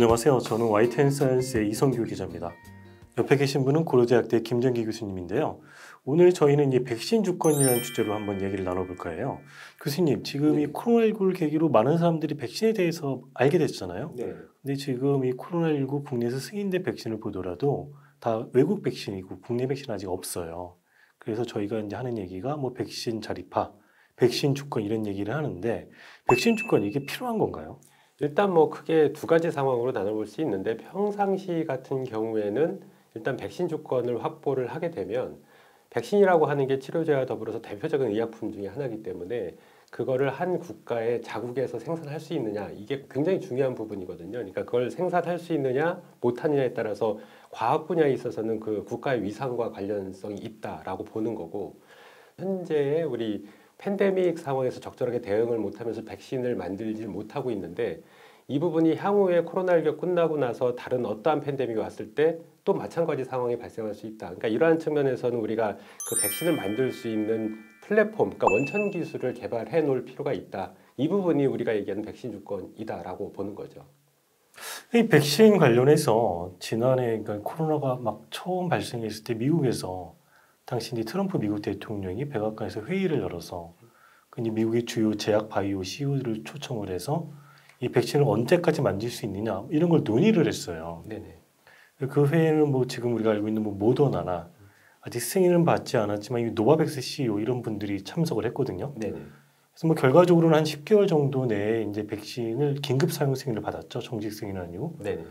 안녕하세요. 저는 YTN사이언스의 이성규 기자입니다. 옆에 계신 분은 고려대학대 김정기 교수님인데요. 오늘 저희는 이 백신 주권이라는 주제로 한번 얘기를 나눠볼까 해요. 교수님, 지금 이 코로나19를 계기로 많은 사람들이 백신에 대해서 알게 됐잖아요. 네. 근데 지금 이 코로나19 국내에서 승인된 백신을 보더라도 다 외국 백신이고 국내 백신 아직 없어요. 그래서 저희가 이제 하는 얘기가 뭐 백신 자립화, 백신 주권 이런 얘기를 하는데 백신 주권 이게 필요한 건가요? 일단 뭐 크게 두 가지 상황으로 나눠볼 수 있는데 평상시 같은 경우에는 일단 백신 주권을 확보를 하게 되면 백신이라고 하는 게 치료제와 더불어서 대표적인 의약품 중에 하나이기 때문에 그거를 한 국가의 자국에서 생산할 수 있느냐 이게 굉장히 중요한 부분이거든요. 그러니까 그걸 생산할 수 있느냐 못하느냐에 따라서 과학 분야에 있어서는 그 국가의 위상과 관련성이 있다라고 보는 거고 현재 우리 팬데믹 상황에서 적절하게 대응을 못하면서 백신을 만들지 못하고 있는데 이 부분이 향후에 코로나19가 끝나고 나서 다른 어떠한 팬데믹이 왔을 때 또 마찬가지 상황이 발생할 수 있다. 그러니까 이러한 측면에서는 우리가 그 백신을 만들 수 있는 플랫폼, 그러니까 원천 기술을 개발해 놓을 필요가 있다. 이 부분이 우리가 얘기하는 백신 주권이다라고 보는 거죠. 이 백신 관련해서 지난해 그러니까 코로나가 막 처음 발생했을 때 미국에서 당시 이제 트럼프 미국 대통령이 백악관에서 회의를 열어서 미국의 주요 제약 바이오 CEO들을 초청을 해서 이 백신을 언제까지 만들 수 있느냐 이런 걸 논의를 했어요. 네네. 그 회의는 뭐 지금 우리가 알고 있는 뭐 모더나나 아직 승인은 받지 않았지만 이 노바백스 CEO 이런 분들이 참석을 했거든요. 네네. 그래서 뭐 결과적으로는 한 10개월 정도 내에 이제 백신을 긴급 사용 승인을 받았죠. 정식 승인은 아니고. 네네.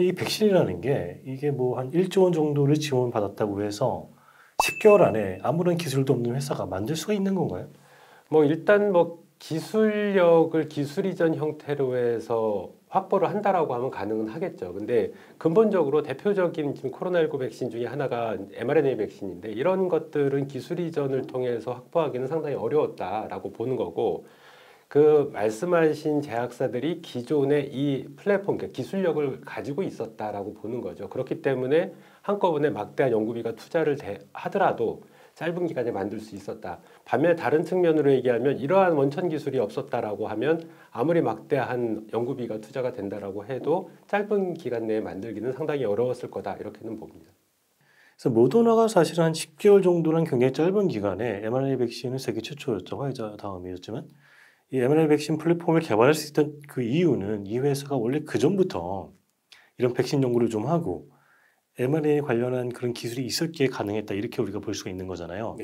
이 백신이라는 게 이게 뭐 한 1조 원 정도를 지원받았다고 해서 10개월 안에 아무런 기술도 없는 회사가 만들 수가 있는 건가요? 뭐 일단 뭐 기술력을 기술 이전 형태로 해서 확보를 한다라고 하면 가능은 하겠죠. 근데 근본적으로 대표적인 지금 코로나19 백신 중에 하나가 mRNA 백신인데 이런 것들은 기술 이전을 통해서 확보하기는 상당히 어려웠다라고 보는 거고 그 말씀하신 제약사들이 기존의 이 플랫폼, 그러니까 기술력을 가지고 있었다라고 보는 거죠. 그렇기 때문에 한꺼번에 막대한 연구비가 투자를 하더라도 짧은 기간에 만들 수 있었다. 반면에 다른 측면으로 얘기하면 이러한 원천 기술이 없었다라고 하면 아무리 막대한 연구비가 투자가 된다라고 해도 짧은 기간 내에 만들기는 상당히 어려웠을 거다. 이렇게는 봅니다. 그래서 모더나가 사실은 한 10개월 정도는 굉장히 짧은 기간에 mRNA 백신은 세계 최초였죠. 화이자 다음이었지만 이 mRNA 백신 플랫폼을 개발할 수 있던 그 이유는 이 회사가 원래 그 전부터 이런 백신 연구를 좀 하고 mRNA 관련한 그런 기술이 있었기에 가능했다 이렇게 우리가 볼 수가 있는 거잖아요.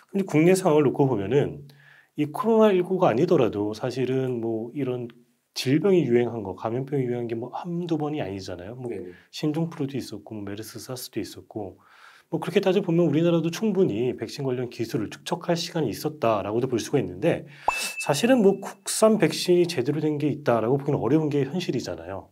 근데 국내 상황을 놓고 보면은 이 코로나19가 아니더라도 사실은 뭐 이런 질병이 유행한 거, 감염병이 유행한 게 뭐 한두 번이 아니잖아요. 뭐 신종플루도 있었고, 뭐 메르스, 사스도 있었고, 뭐 그렇게 따져보면 우리나라도 충분히 백신 관련 기술을 축적할 시간이 있었다라고도 볼 수가 있는데 사실은 뭐 국산 백신이 제대로 된 게 있다라고 보기는 어려운 게 현실이잖아요.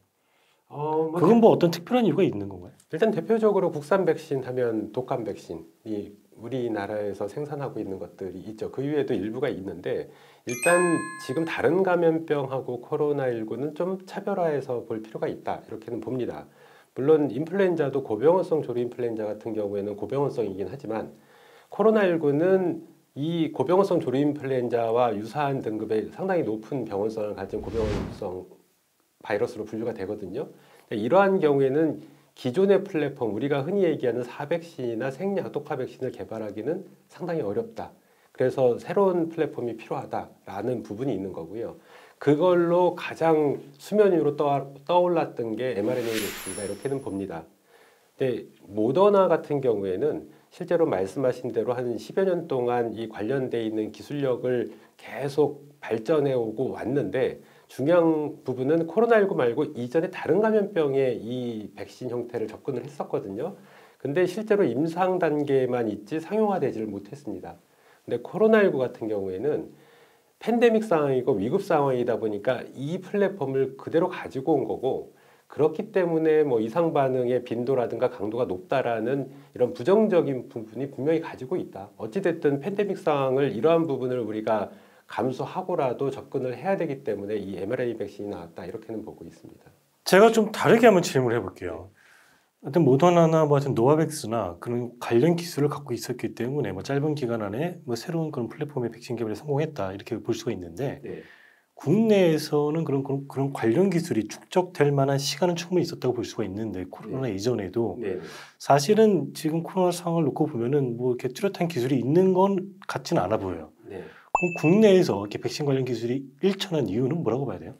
그건 뭐 어떤 특별한 이유가 있는 건가요? 일단 대표적으로 국산 백신 하면 독감 백신이 우리나라에서 생산하고 있는 것들이 있죠. 그 이외에도 일부가 있는데 일단 지금 다른 감염병하고 코로나19는 좀 차별화해서 볼 필요가 있다. 이렇게는 봅니다. 물론 인플루엔자도 고병원성 조류 인플루엔자 같은 경우에는 고병원성이긴 하지만 코로나19는 이 고병원성 조류 인플루엔자와 유사한 등급의 상당히 높은 병원성을 가진 고병원성 바이러스로 분류가 되거든요. 이러한 경우에는 기존의 플랫폼, 우리가 흔히 얘기하는 사백신이나 생약, 독화 백신을 개발하기는 상당히 어렵다. 그래서 새로운 플랫폼이 필요하다라는 부분이 있는 거고요. 그걸로 가장 수면 위로 떠올랐던 게 mRNA 백신이다 이렇게는 봅니다. 근데 모더나 같은 경우에는 실제로 말씀하신 대로 한 10여 년 동안 이 관련돼 있는 기술력을 계속 발전해 오고 왔는데 중요한 부분은 코로나19 말고 이전에 다른 감염병에 이 백신 형태를 접근을 했었거든요. 근데 실제로 임상 단계만 있지 상용화되지를 못했습니다. 근데 코로나19 같은 경우에는 팬데믹 상황이고 위급 상황이다 보니까 이 플랫폼을 그대로 가지고 온 거고 그렇기 때문에 뭐 이상 반응의 빈도라든가 강도가 높다라는 이런 부정적인 부분이 분명히 가지고 있다. 어찌됐든 팬데믹 상황을 이러한 부분을 우리가 감수하고라도 접근을 해야 되기 때문에 이 mRNA 백신이 나왔다 이렇게는 보고 있습니다. 제가 좀 다르게 한번 질문을 해볼게요. 하여튼 모더나나 뭐 하여튼 노바백스나 그런 관련 기술을 갖고 있었기 때문에 뭐 짧은 기간 안에 뭐 새로운 그런 플랫폼의 백신 개발에 성공했다 이렇게 볼 수가 있는데 국내에서는 그런 관련 기술이 축적될 만한 시간은 충분히 있었다고 볼 수가 있는데 코로나 이전에도 네. 사실은 지금 코로나 상황을 놓고 보면은 뭐 이렇게 뚜렷한 기술이 있는 건 같지는 않아 보여요. 네. 그럼 국내에서 이렇게 백신 관련 기술이 일천한 이유는 뭐라고 봐야 돼요?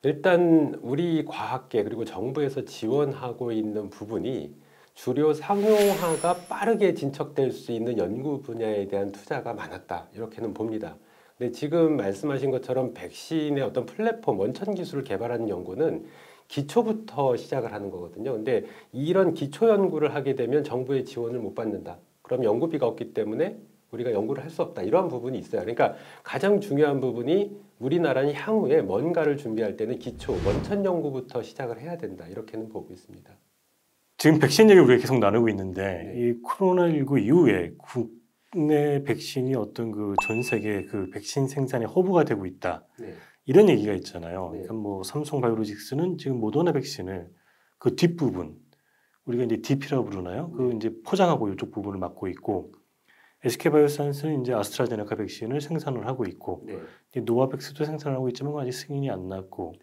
일단 우리 과학계 그리고 정부에서 지원하고 있는 부분이 주요 상용화가 빠르게 진척될 수 있는 연구 분야에 대한 투자가 많았다. 이렇게는 봅니다. 근데 지금 말씀하신 것처럼 백신의 어떤 플랫폼, 원천 기술을 개발하는 연구는 기초부터 시작을 하는 거거든요. 근데 이런 기초 연구를 하게 되면 정부의 지원을 못 받는다. 그럼 연구비가 없기 때문에 우리가 연구를 할 수 없다. 이러한 부분이 있어요. 그러니까 가장 중요한 부분이 우리나라는 향후에 뭔가를 준비할 때는 기초, 원천 연구부터 시작을 해야 된다. 이렇게는 보고 있습니다. 지금 백신 얘기를 우리가 계속 나누고 있는데 네. 이 코로나19 이후에 국내 백신이 어떤 그 전 세계 그 백신 생산의 허브가 되고 있다. 네. 이런 얘기가 있잖아요. 네. 그러니까 뭐 삼성바이오로직스는 지금 모더나 백신을 그 뒷부분 우리가 이제 DP라고 부르나요? 그 이제 포장하고 이쪽 부분을 맡고 있고 SK바이오사이언스는 이제 아스트라제네카 백신을 생산을 하고 있고 네. 이제 노바백스도 생산을 하고 있지만 아직 승인이 안 났고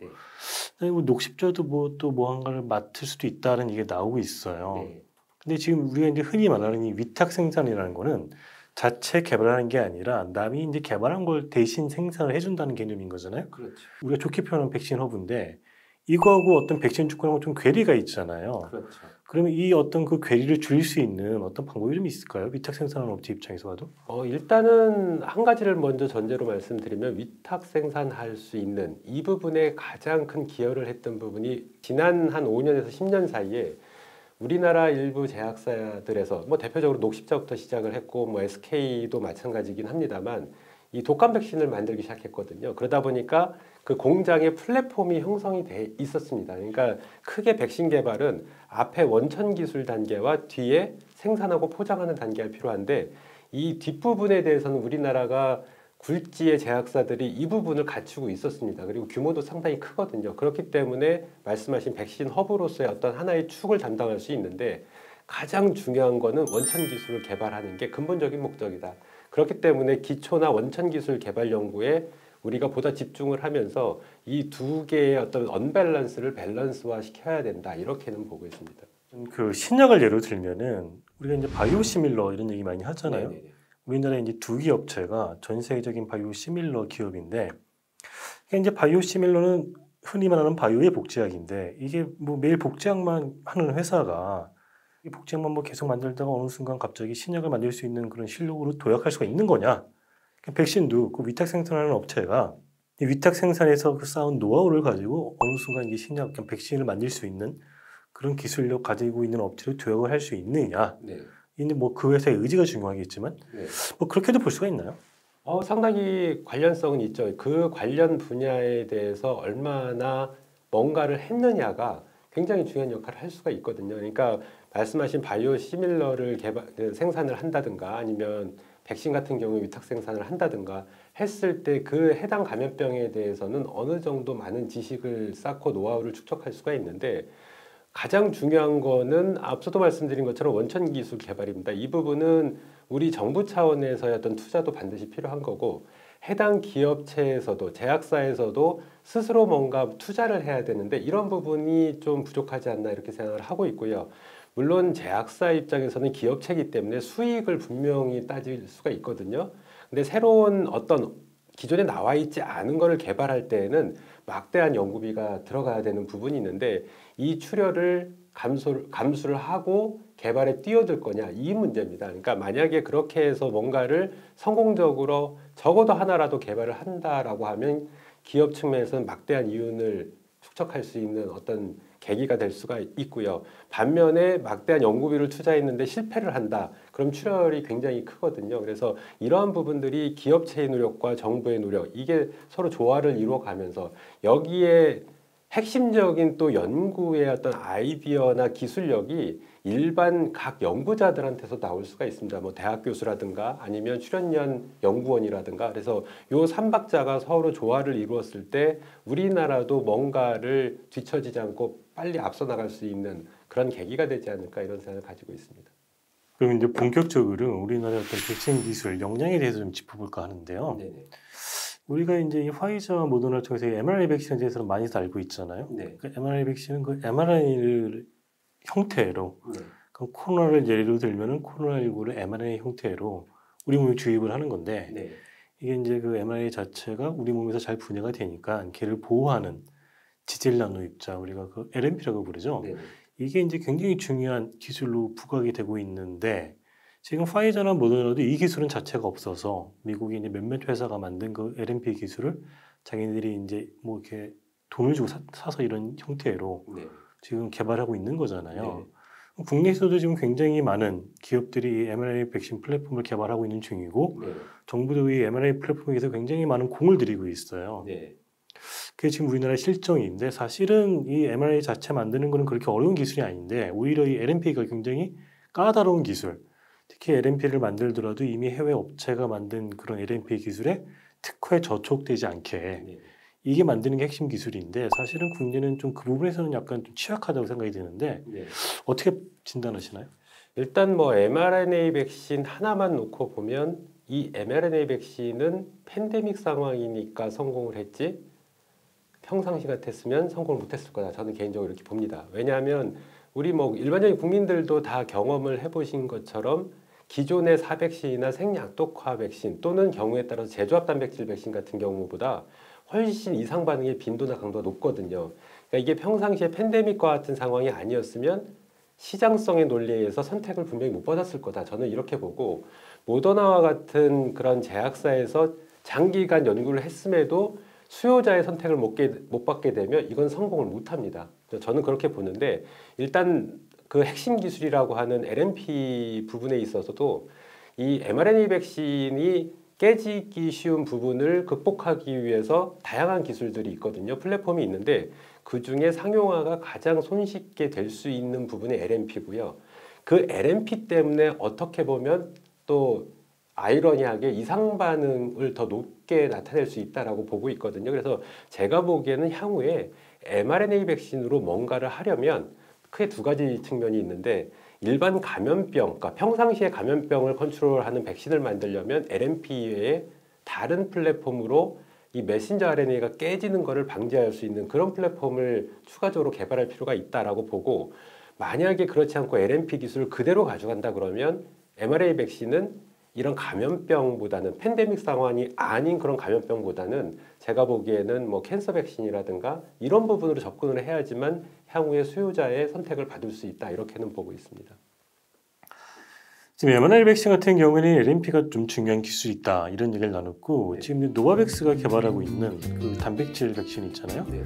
네. 뭐 녹십자도 뭐 또 무언가를 맡을 수도 있다는 얘기가 나오고 있어요. 네. 근데 지금 우리가 이제 흔히 말하는 이 위탁 생산이라는 거는 자체 개발하는 게 아니라 남이 이제 개발한 걸 대신 생산을 해준다는 개념인 거잖아요. 그렇죠. 우리가 좋게 표현하는 백신 허브인데 이거하고 어떤 백신 주권하고 좀 괴리가 있잖아요. 그렇죠. 그러면 이 어떤 그 괴리를 줄일 수 있는 어떤 방법이 좀 있을까요? 위탁 생산하는 업체 입장에서 봐도? 일단은 한 가지를 먼저 전제로 말씀드리면 위탁 생산할 수 있는 이 부분에 가장 큰 기여를 했던 부분이 지난 한 5년에서 10년 사이에 우리나라 일부 제약사들에서 뭐 대표적으로 녹십자부터 시작을 했고 뭐 SK도 마찬가지긴 합니다만 이 독감 백신을 만들기 시작했거든요. 그러다 보니까 그 공장의 플랫폼이 형성이 돼 있었습니다. 그러니까 크게 백신 개발은 앞에 원천 기술 단계와 뒤에 생산하고 포장하는 단계가 필요한데 이 뒷부분에 대해서는 우리나라가 굴지의 제약사들이 이 부분을 갖추고 있었습니다. 그리고 규모도 상당히 크거든요. 그렇기 때문에 말씀하신 백신 허브로서의 어떤 하나의 축을 담당할 수 있는데 가장 중요한 거는 원천 기술을 개발하는 게 근본적인 목적이다. 그렇기 때문에 기초나 원천 기술 개발 연구에 우리가 보다 집중을 하면서 이 두 개의 어떤 언밸런스를 밸런스화 시켜야 된다. 이렇게는 보고 있습니다. 그 신약을 예로 들면은 우리가 이제 바이오시밀러 이런 얘기 많이 하잖아요. 네네네. 우리나라에 이제 두 개 업체가 전 세계적인 바이오시밀러 기업인데 이제 바이오시밀러는 흔히 말하는 바이오의 복제약인데 이게 뭐 매일 복제약만 하는 회사가 이 복제약만 뭐 계속 만들다가 어느 순간 갑자기 신약을 만들 수 있는 그런 실력으로 도약할 수가 있는 거냐? 백신도 그 위탁 생산하는 업체가 이 위탁 생산에서 그 쌓은 노하우를 가지고 어느 순간 이게 신약, 백신을 만들 수 있는 그런 기술력 가지고 있는 업체로 도약을 할 수 있느냐? 네. 이제 뭐 그 회사의 의지가 중요하겠지만 네. 뭐 그렇게도 볼 수가 있나요? 상당히 관련성은 있죠. 그 관련 분야에 대해서 얼마나 뭔가를 했느냐가 굉장히 중요한 역할을 할 수가 있거든요. 그러니까 말씀하신 바이오 시밀러를 생산을 한다든가 아니면 백신 같은 경우에 위탁 생산을 한다든가 했을 때 그 해당 감염병에 대해서는 어느 정도 많은 지식을 쌓고 노하우를 축적할 수가 있는데 가장 중요한 거는 앞서도 말씀드린 것처럼 원천 기술 개발입니다. 이 부분은 우리 정부 차원에서의 어떤 투자도 반드시 필요한 거고 해당 기업체에서도 제약사에서도 스스로 뭔가 투자를 해야 되는데 이런 부분이 좀 부족하지 않나 이렇게 생각을 하고 있고요. 물론 제약사 입장에서는 기업체이기 때문에 수익을 분명히 따질 수가 있거든요. 근데 새로운 어떤 기존에 나와 있지 않은 거를 개발할 때에는 막대한 연구비가 들어가야 되는 부분이 있는데 이 출혈을 감수를 하고 개발에 뛰어들 거냐 이 문제입니다. 그러니까 만약에 그렇게 해서 뭔가를 성공적으로 적어도 하나라도 개발을 한다라고 하면 기업 측면에서는 막대한 이윤을 축적할 수 있는 어떤 계기가 될 수가 있고요. 반면에 막대한 연구비를 투자했는데 실패를 한다. 그럼 출혈이 굉장히 크거든요. 그래서 이러한 부분들이 기업체의 노력과 정부의 노력 이게 서로 조화를 이루어가면서 여기에 핵심적인 또 연구의 어떤 아이디어나 기술력이 일반 각 연구자들한테서 나올 수가 있습니다. 뭐 대학 교수라든가 아니면 출연연 연구원이라든가 그래서 요 삼박자가 서로 조화를 이루었을 때 우리나라도 뭔가를 뒤처지지 않고 빨리 앞서 나갈 수 있는 그런 계기가 되지 않을까 이런 생각을 가지고 있습니다. 그럼 이제 본격적으로 우리나라의 어떤 백신 기술 역량에 대해서 좀 짚어볼까 하는데요. 네네. 우리가 이제 이 화이자와 모더나를 통해서 mRNA 백신에 대해서는 많이들 알고 있잖아요. 네. 그 mRNA 백신은 그 mRNA 형태로, 네. 그럼 코로나를 예로 들면은 코로나19를 mRNA 형태로 우리 몸에 주입을 하는 건데, 네. 이게 이제 그 mRNA 자체가 우리 몸에서 잘 분해가 되니까 걔를 보호하는 지질 나노 입자, 우리가 그 LNP라고 부르죠. 네. 이게 이제 굉장히 중요한 기술로 부각이 되고 있는데, 지금 화이자나 모더나도 이 기술은 자체가 없어서 미국이 이제 몇몇 회사가 만든 그 LNP 기술을 자기네들이 이제 뭐 이렇게 돈을 주고 사서 이런 형태로 네. 지금 개발하고 있는 거잖아요. 네. 국내에서도 지금 굉장히 많은 기업들이 이 mRNA 백신 플랫폼을 개발하고 있는 중이고, 네. 정부도 이 mRNA 플랫폼에서 굉장히 많은 공을 들이고 있어요. 네. 그게 지금 우리나라 실정인데, 사실은 이 mRNA 자체 만드는 거는 그렇게 어려운 기술이 아닌데, 오히려 이 LNP가 굉장히 까다로운 기술, 특히 LNP를 만들더라도 이미 해외 업체가 만든 그런 LNP 기술에 특허에 저촉되지 않게 네. 이게 만드는 게 핵심 기술인데, 사실은 국내는 좀 그 부분에서는 약간 좀 취약하다고 생각이 드는데, 네. 어떻게 진단하시나요? 일단 뭐 mRNA 백신 하나만 놓고 보면 이 mRNA 백신은 팬데믹 상황이니까 성공을 했지 평상시 같았으면 성공을 못했을 거다. 저는 개인적으로 이렇게 봅니다. 왜냐하면 우리 뭐 일반적인 국민들도 다 경험을 해보신 것처럼 기존의 사백신이나 생약독화 백신 또는 경우에 따라서 제조합 단백질 백신 같은 경우보다 훨씬 이상 반응의 빈도나 강도가 높거든요. 그러니까 이게 평상시에 팬데믹과 같은 상황이 아니었으면 시장성의 논리에 의해서 선택을 분명히 못 받았을 거다. 저는 이렇게 보고, 모더나와 같은 그런 제약사에서 장기간 연구를 했음에도 수요자의 선택을 못 받게 되면 이건 성공을 못 합니다. 저는 그렇게 보는데, 일단 그 핵심 기술이라고 하는 LNP 부분에 있어서도 이 mRNA 백신이 깨지기 쉬운 부분을 극복하기 위해서 다양한 기술들이 있거든요. 플랫폼이 있는데 그 중에 상용화가 가장 손쉽게 될 수 있는 부분이 LNP고요. 그 LNP 때문에 어떻게 보면 또 아이러니하게 이상 반응을 더 높게 나타낼 수 있다라고 보고 있거든요. 그래서 제가 보기에는 향후에 mRNA 백신으로 뭔가를 하려면 크게 두 가지 측면이 있는데, 일반 감염병, 그러니까 평상시에 감염병을 컨트롤하는 백신을 만들려면 LNP 외에 다른 플랫폼으로 이 메신저 RNA가 깨지는 것을 방지할 수 있는 그런 플랫폼을 추가적으로 개발할 필요가 있다라고 보고, 만약에 그렇지 않고 LNP 기술을 그대로 가져간다 그러면 mRNA 백신은 이런 감염병보다는 팬데믹 상황이 아닌 그런 감염병보다는 제가 보기에는 뭐 캔서 백신이라든가 이런 부분으로 접근을 해야지만 향후에 수요자의 선택을 받을 수 있다, 이렇게는 보고 있습니다. 지금 mRNA 백신 같은 경우에는 LNP가 좀 중요한 기술이 있다 이런 얘기를 나눴고, 네. 지금 노바백스가 개발하고 있는 그 단백질 백신 있잖아요. 네.